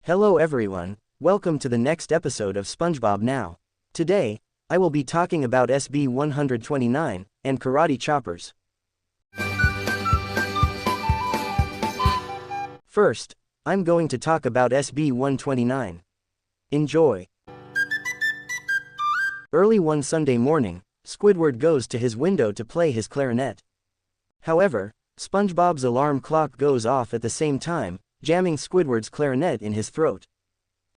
Hello everyone, welcome to the next episode of SpongeBob Now. Today, I will be talking about SB-129 and karate choppers. First, I'm going to talk about SB-129. Enjoy. Early one Sunday morning, Squidward goes to his window to play his clarinet. However, SpongeBob's alarm clock goes off at the same time, jamming Squidward's clarinet in his throat.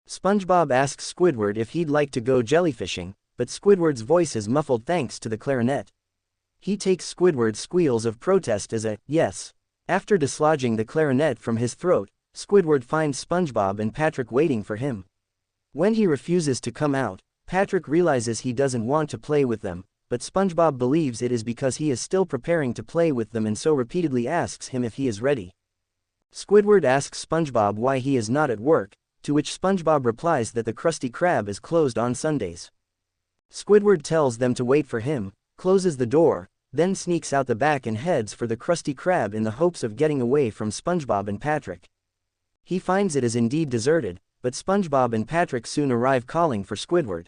SpongeBob asks Squidward if he'd like to go jellyfishing, but Squidward's voice is muffled thanks to the clarinet. He takes Squidward's squeals of protest as a yes. After dislodging the clarinet from his throat, Squidward finds SpongeBob and Patrick waiting for him. When he refuses to come out, Patrick realizes he doesn't want to play with them, but SpongeBob believes it is because he is still preparing to play with them and so repeatedly asks him if he is ready. Squidward asks SpongeBob why he is not at work, to which SpongeBob replies that the Krusty Krab is closed on Sundays. Squidward tells them to wait for him, closes the door, then sneaks out the back and heads for the Krusty Krab in the hopes of getting away from SpongeBob and Patrick. He finds it is indeed deserted, but SpongeBob and Patrick soon arrive calling for Squidward.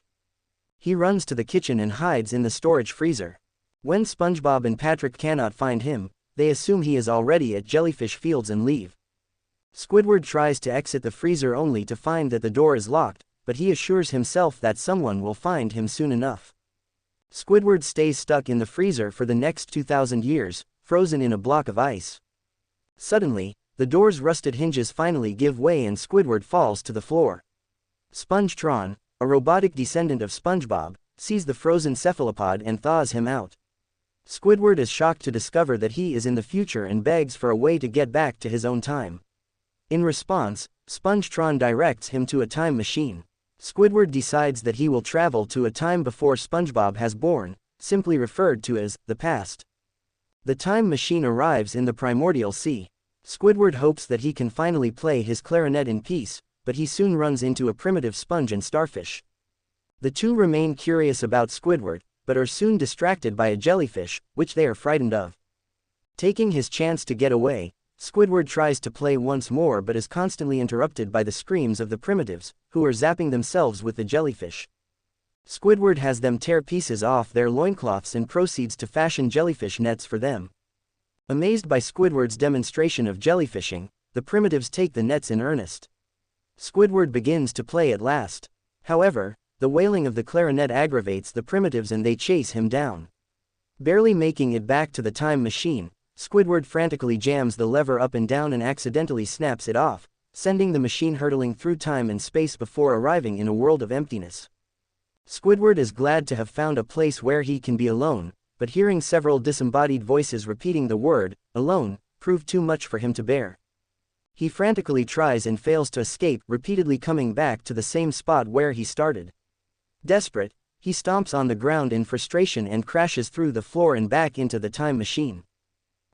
He runs to the kitchen and hides in the storage freezer. When SpongeBob and Patrick cannot find him, they assume he is already at Jellyfish Fields and leave. Squidward tries to exit the freezer only to find that the door is locked, but he assures himself that someone will find him soon enough. Squidward stays stuck in the freezer for the next 2,000 years, frozen in a block of ice. Suddenly, the door's rusted hinges finally give way and Squidward falls to the floor. Spongetron, a robotic descendant of SpongeBob, sees the frozen cephalopod and thaws him out. Squidward is shocked to discover that he is in the future and begs for a way to get back to his own time. In response, Spongetron directs him to a time machine. Squidward decides that he will travel to a time before SpongeBob has born, simply referred to as the past. The time machine arrives in the primordial sea. Squidward hopes that he can finally play his clarinet in peace, but he soon runs into a primitive sponge and starfish. The two remain curious about Squidward, but are soon distracted by a jellyfish, which they are frightened of. Taking his chance to get away, Squidward tries to play once more but is constantly interrupted by the screams of the primitives, who are zapping themselves with the jellyfish. Squidward has them tear pieces off their loincloths and proceeds to fashion jellyfish nets for them. Amazed by Squidward's demonstration of jellyfishing, the primitives take the nets in earnest. Squidward begins to play at last. However, the wailing of the clarinet aggravates the primitives and they chase him down. Barely making it back to the time machine, Squidward frantically jams the lever up and down and accidentally snaps it off, sending the machine hurtling through time and space before arriving in a world of emptiness. Squidward is glad to have found a place where he can be alone, but hearing several disembodied voices repeating the word, alone, proved too much for him to bear. He frantically tries and fails to escape, repeatedly coming back to the same spot where he started. Desperate, he stomps on the ground in frustration and crashes through the floor and back into the time machine.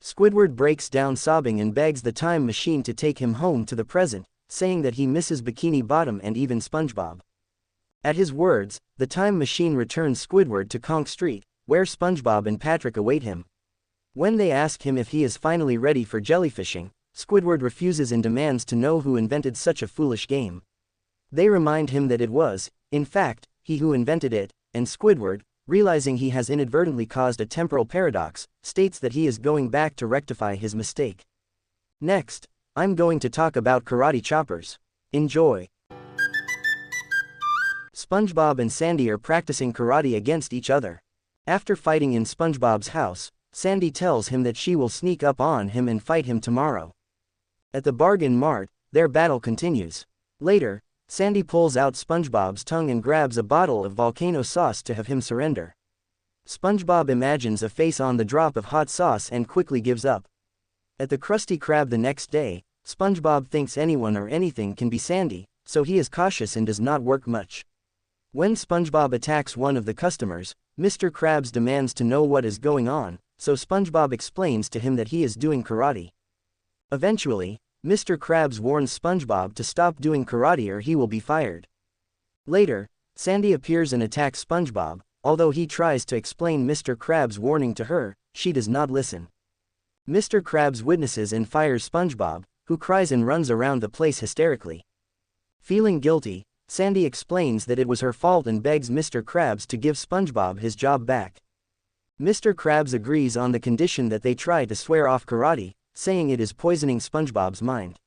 Squidward breaks down sobbing and begs the time machine to take him home to the present, saying that he misses Bikini Bottom and even SpongeBob. At his words, the time machine returns Squidward to Conch Street, where SpongeBob and Patrick await him. When they ask him if he is finally ready for jellyfishing, Squidward refuses and demands to know who invented such a foolish game. They remind him that it was, in fact, he who invented it, and Squidward, realizing he has inadvertently caused a temporal paradox, states that he is going back to rectify his mistake. Next, I'm going to talk about karate choppers. Enjoy. SpongeBob and Sandy are practicing karate against each other. After fighting in SpongeBob's house, Sandy tells him that she will sneak up on him and fight him tomorrow. At the bargain mart, their battle continues. Later, Sandy pulls out SpongeBob's tongue and grabs a bottle of volcano sauce to have him surrender. SpongeBob imagines a face on the drop of hot sauce and quickly gives up. At the Krusty Krab the next day, SpongeBob thinks anyone or anything can be Sandy, so he is cautious and does not work much. When SpongeBob attacks one of the customers, Mr. Krabs demands to know what is going on, so SpongeBob explains to him that he is doing karate. Eventually, Mr. Krabs warns SpongeBob to stop doing karate or he will be fired. Later, Sandy appears and attacks SpongeBob. Although he tries to explain Mr. Krabs' warning to her, she does not listen. Mr. Krabs witnesses and fires SpongeBob, who cries and runs around the place hysterically. Feeling guilty, Sandy explains that it was her fault and begs Mr. Krabs to give SpongeBob his job back. Mr. Krabs agrees on the condition that they try to swear off karate, saying it is poisoning SpongeBob's mind.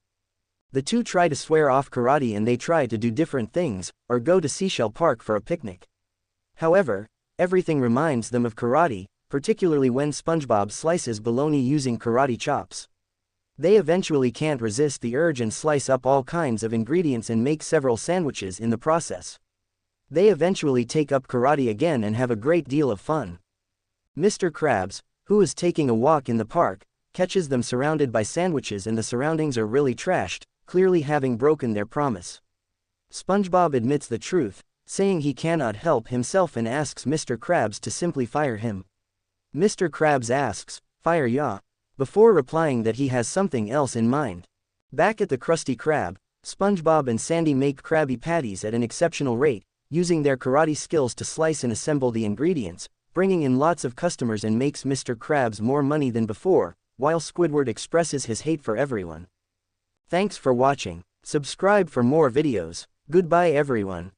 The two try to swear off karate and they try to do different things, or go to Seashell Park for a picnic. However, everything reminds them of karate, particularly when SpongeBob slices bologna using karate chops. They eventually can't resist the urge and slice up all kinds of ingredients and make several sandwiches in the process. They eventually take up karate again and have a great deal of fun. Mr. Krabs, who is taking a walk in the park, catches them surrounded by sandwiches and the surroundings are really trashed, clearly having broken their promise. SpongeBob admits the truth, saying he cannot help himself and asks Mr. Krabs to simply fire him. Mr. Krabs asks, "Fire ya?" before replying that he has something else in mind. Back at the Krusty Krab, SpongeBob and Sandy make Krabby Patties at an exceptional rate, using their karate skills to slice and assemble the ingredients, bringing in lots of customers and makes Mr. Krabs more money than before, while Squidward expresses his hate for everyone. Thanks for watching. Subscribe for more videos. Goodbye everyone.